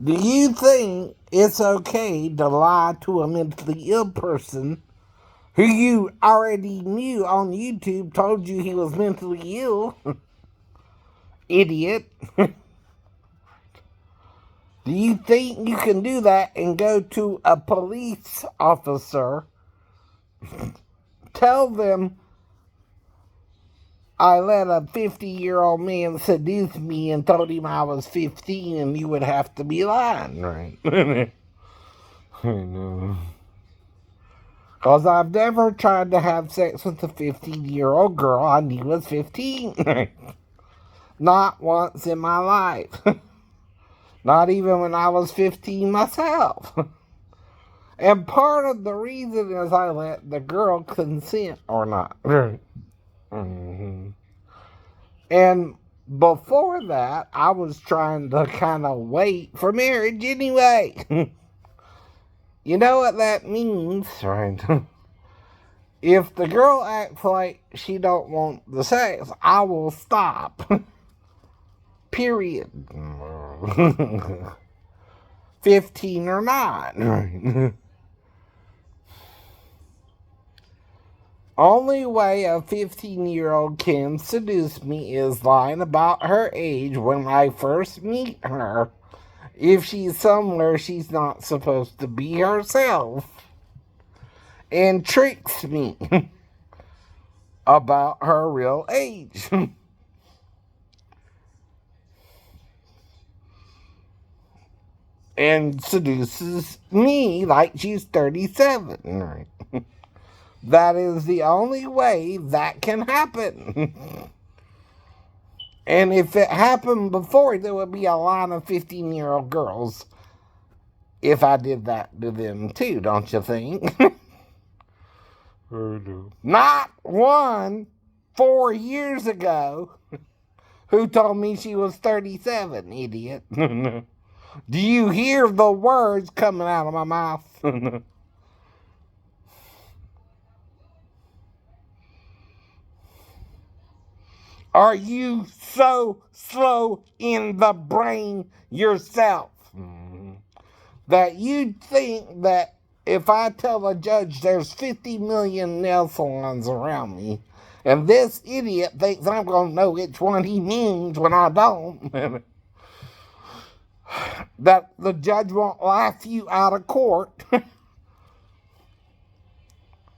Do you think it's okay to lie to a mentally ill person who you already knew on YouTube told you he was mentally ill? Idiot. Do you think you can do that and go to a police officer, tell them I let a 50-year-old man seduce me and told him I was 15 and you would have to be lying, right? I know. Because I've never tried to have sex with a 15-year-old girl I knew was 15. Not once in my life. Not even when I was 15 myself. And part of the reason is I let the girl consent or not. Mm-hmm. And before that, I was trying to kind of wait for marriage anyway. You know what that means, right? If the girl acts like she don't want the sex, I will stop. Period. 15 or not. Only way a 15-year-old can seduce me is lying about her age when I first meet her. If she's somewhere she's not supposed to be herself. And tricks me about her real age. And seduces me like she's 37. Right? That is the only way that can happen. And if it happened before, there would be a line of 15-year-old girls if I did that to them too, don't you think? Not one 4 years ago who told me she was 37, idiot. Do you hear the words coming out of my mouth? Are you so slow in the brain yourself that you think that if I tell a judge there's 50 million nail salons around me, and this idiot thinks I'm going to know which one he means when I don't, that the judge won't laugh you out of court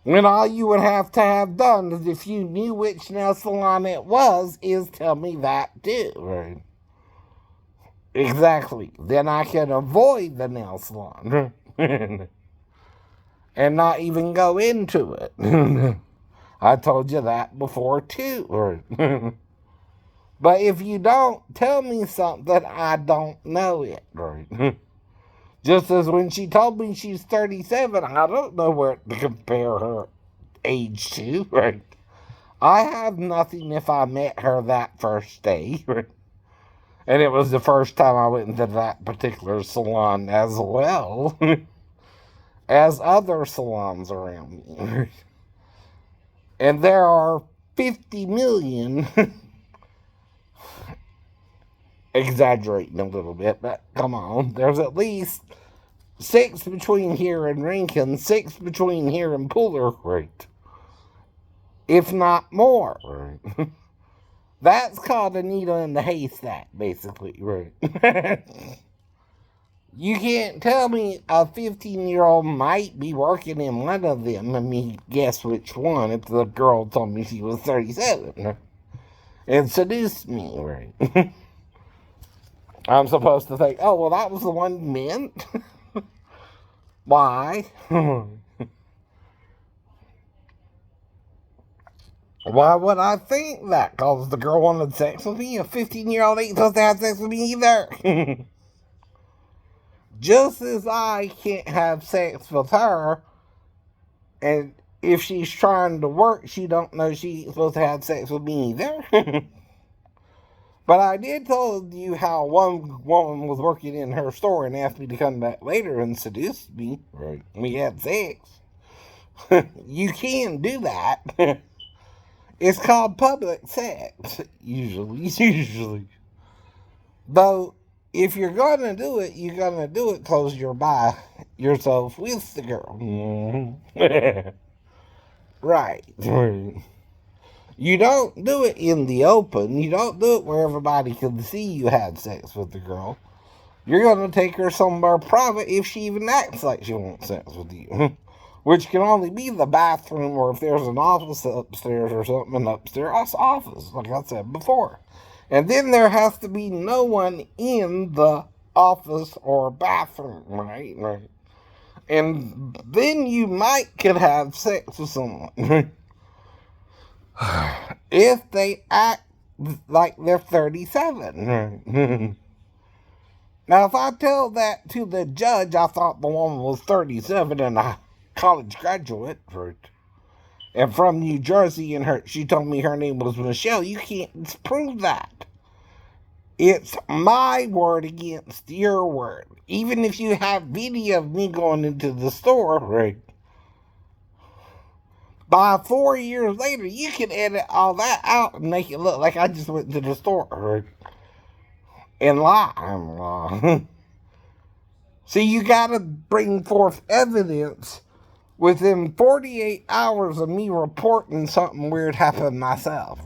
when all you would have to have done is, if you knew which nail salon it was, is tell me that too. Right? Exactly. Then I can avoid the nail salon and not even go into it. I told you that before too. Right? But if you don't tell me something, I don't know it. Right? Just as when she told me she's 37, I don't know where to compare her age to, right? I have nothing if I met her that first day, right? And it was the first time I went into that particular salon as well as other salons around me. And there are 50 million, exaggerating a little bit, but come on, there's at least 6 between here and Rankin, 6 between here and Puller, right? If not more, right? That's called a needle in the haystack, basically, right? You can't tell me a 15-year-old might be working in one of them and me guess which one if the girl told me she was 37 and seduced me, right? I'm supposed to think, oh, well, that was the one meant. Why? Why would I think that? Because the girl wanted sex with me? A 15-year-old ain't supposed to have sex with me either. Just as I can't have sex with her, and if she's trying to work, she don't know she's supposed to have sex with me either. But I did tell you how one woman was working in her store and asked me to come back later and seduce me. Right. We had sex. You can do that. It's called public sex, usually. Though if you're gonna do it, you're gonna do it close you're by yourself with the girl. Right. You don't do it in the open. You don't do it where everybody can see you had sex with the girl. You're gonna take her somewhere private if she even acts like she wants sex with you. Which can only be the bathroom, or if there's an office upstairs or something, an upstairs office, like I said before. And then there has to be no one in the office or bathroom, right? Right. And then you could have sex with someone. If they act like they're 37. Now, if I tell that to the judge, I thought the woman was 37 and a college graduate, and from New Jersey, and she told me her name was Michelle, you can't prove that. It's my word against your word. Even if you have video of me going into the store, by 4 years later, you can edit all that out and make it look like I just went to the store, and lie. See, you gotta bring forth evidence within 48 hours of me reporting something weird happened myself.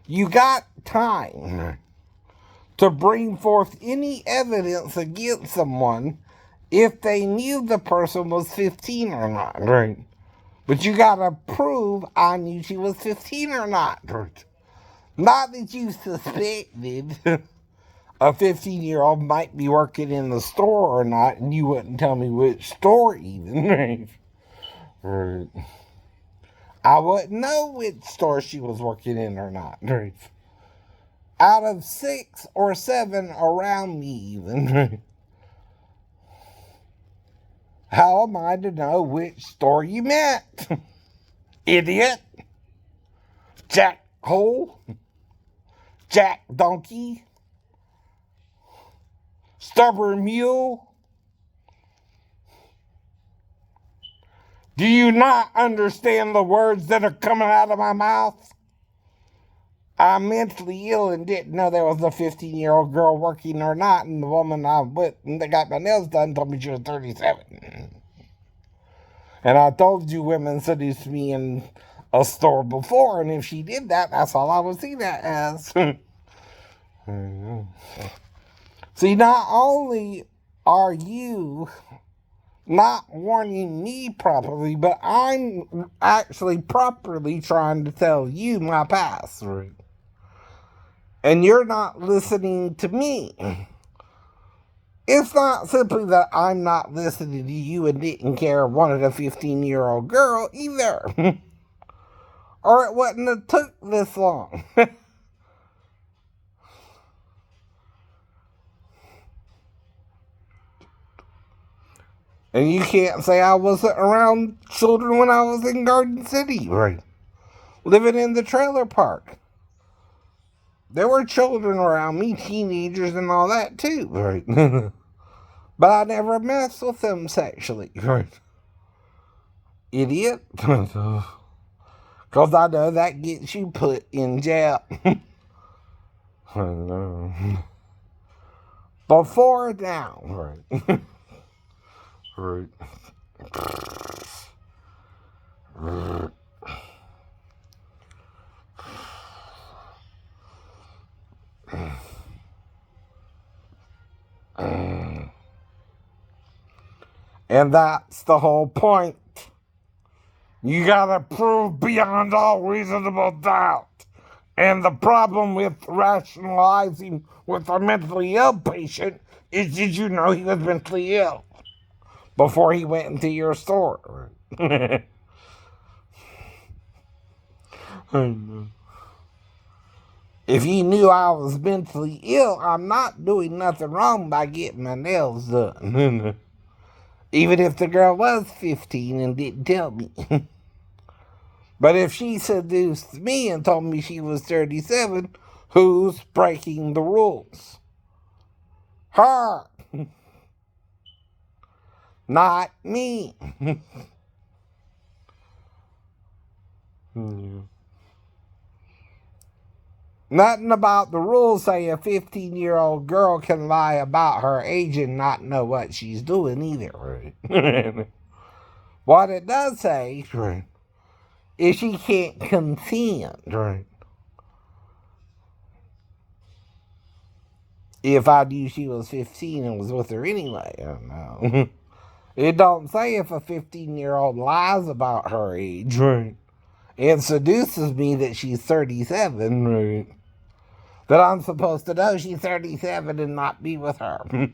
You got time to bring forth any evidence against someone if they knew the person was 15 or not, But you gotta prove I knew she was 15 or not, Not that you suspected a 15-year-old might be working in the store or not, and you wouldn't tell me which store even, Right. I wouldn't know which store she was working in or not, Out of 6 or 7 around me even, How am I to know which store you meant? Idiot. Jack Hole. Jack Donkey. Stubborn Mule. Do you not understand the words that are coming out of my mouth? I'm mentally ill and didn't know there was a 15-year-old girl working or not, and the woman I went and got my nails done told me she was 37. And I told you women seduced me in a store before, and if she did that, that's all I would see that as. See, not only are you not warning me properly, but I'm actually properly trying to tell you my past. And you're not listening to me. It's not simply that I'm not listening to you and didn't care wanted a 15-year-old girl either. Or it wouldn't have took this long. And you can't say I wasn't around children when I was in Garden City. Living in the trailer park. There were children around me, teenagers and all that too. But I never messed with them sexually. Idiot. Because I know that gets you put in jail. I know. Before now. Right. And that's the whole point. You gotta prove beyond all reasonable doubt. And the problem with rationalizing with a mentally ill patient is, did you know he was mentally ill before he went into your store? I know. If he knew I was mentally ill, I'm not doing nothing wrong by getting my nails done. Even if the girl was 15 and didn't tell me. But if she seduced me and told me she was 37, who's breaking the rules? Her. Not me. Nothing about the rules say a 15-year-old girl can lie about her age and not know what she's doing either. Right? What it does say, right, is she can't consent. Right? If I knew she was 15 and was with her anyway, I don't know. It don't say if a 15-year-old lies about her age, right, and seduces me that she's 37, right, that I'm supposed to know she's 37 and not be with her.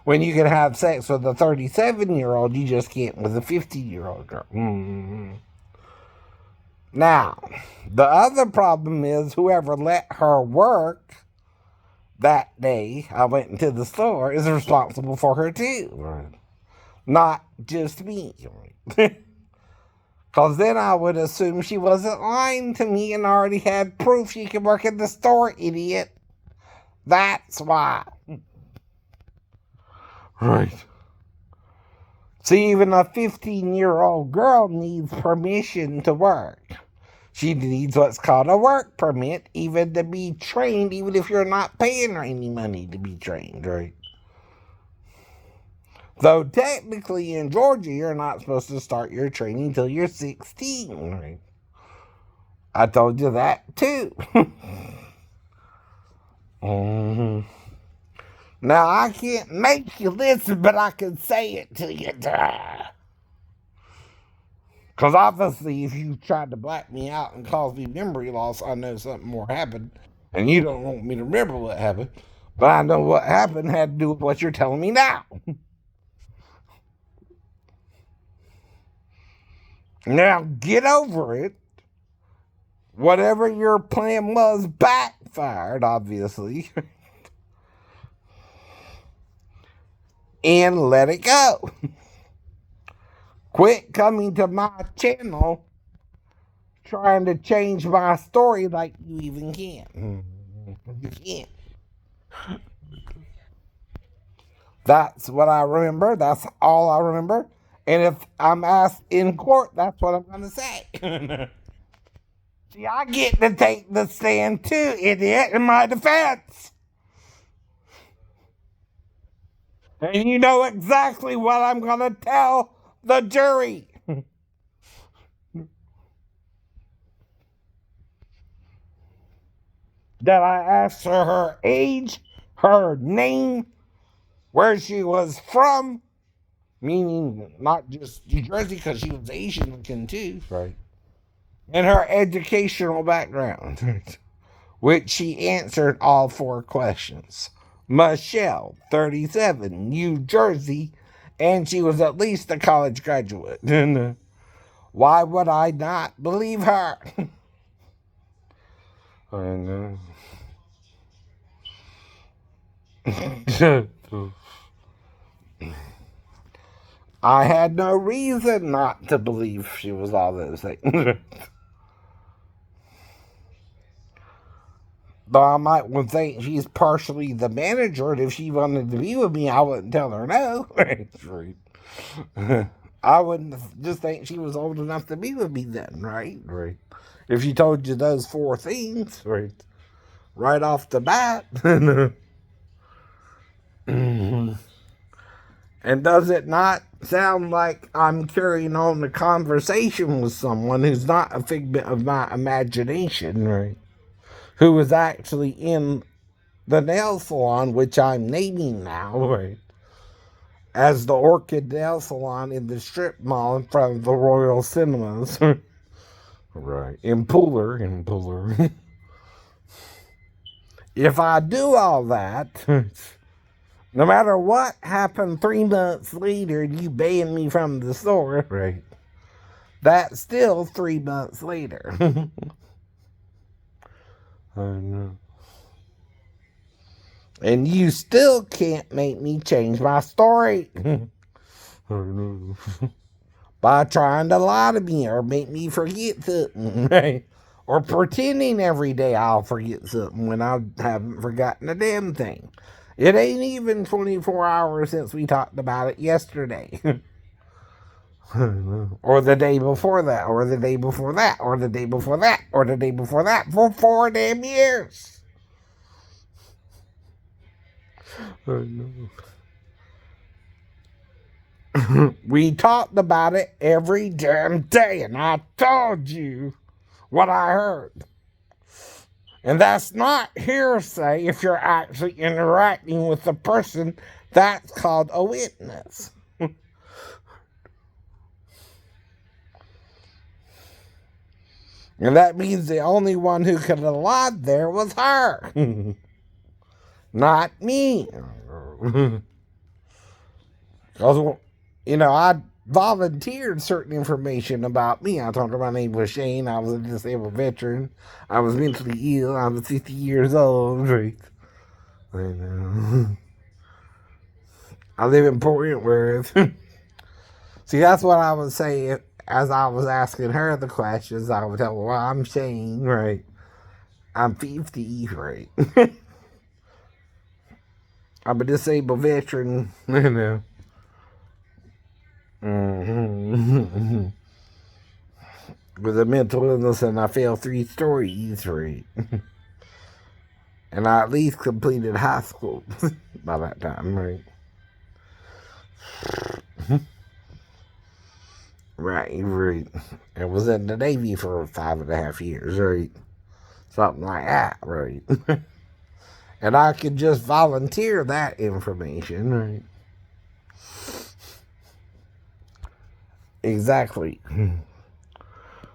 When you can have sex with a 37-year-old, you just can't with a 50-year-old girl. Mm-hmm. Now, the other problem is whoever let her work that day I went into the store is responsible for her too. Right? Not just me. Because then I would assume she wasn't lying to me and already had proof she could work in the store, idiot. That's why. Right. See, even a 15-year-old girl needs permission to work. She needs what's called a work permit, even to be trained, even if you're not paying her any money to be trained, right? Though technically in Georgia, you're not supposed to start your training until you're 16, right? I told you that too. Mm-hmm. Now, I can't make you listen, but I can say it to you. Because obviously, if you tried to black me out and cause me memory loss, I know something more happened. And you don't want me to remember what happened. But I know what happened had to do with what you're telling me now. Now, get over it. Whatever your plan was backfired, obviously. And let it go. Quit coming to my channel trying to change my story like you even can. You can't. That's what I remember. That's all I remember. And if I'm asked in court, that's what I'm going to say. See, I get to take the stand too, idiot, in my defense. And you know exactly what I'm going to tell the jury. That I asked her age, her name, where she was from, meaning not just New Jersey because she was Asian looking too, right? And her educational background, which she answered all 4 questions. Michelle, 37, New Jersey, and she was at least a college graduate. Why would I not believe her? I know. I had no reason not to believe she was all those things. Though I might would think she's partially the manager, and if she wanted to be with me, I wouldn't tell her no. I wouldn't just think she was old enough to be with me then, right? Right. If she told you those 4 things, right off the bat. And does it not sound like I'm carrying on the conversation with someone who's not a figment of my imagination, right? Who was actually in the nail salon, which I'm naming now, right? As the Orchid Nail Salon in the strip mall in front of the Royal Cinemas. Right. In Pooler. If I do all that, no matter what happened 3 months later, you banned me from the store, right? That's still 3 months later. I know. And you still can't make me change my story. I know. By trying to lie to me or make me forget something, right? Or pretending every day I'll forget something when I haven't forgotten a damn thing. It ain't even 24 hours since we talked about it yesterday. Or the day before that, or the day before that, or the day before that, or the day before that, for 4 damn years. We talked about it every damn day, and I told you what I heard. And that's not hearsay if you're actually interacting with the person. That's called a witness. And that means the only one who could have lied there was her. Not me. Because, I volunteered certain information about me. I told her my name was Shane. I was a disabled veteran. I was mentally ill. I was 50 years old. Right? I live in Port Wentworth. See, that's what I was saying as I was asking her the questions. I would tell her, well, I'm Shane, right? I'm 50, right? I'm a disabled veteran, with a mental illness, and I failed 3 stories, right? And I at least completed high school by that time, right? Right. I was in the Navy for 5.5 years, right? Something like that, right? And I could just volunteer that information, right? Exactly.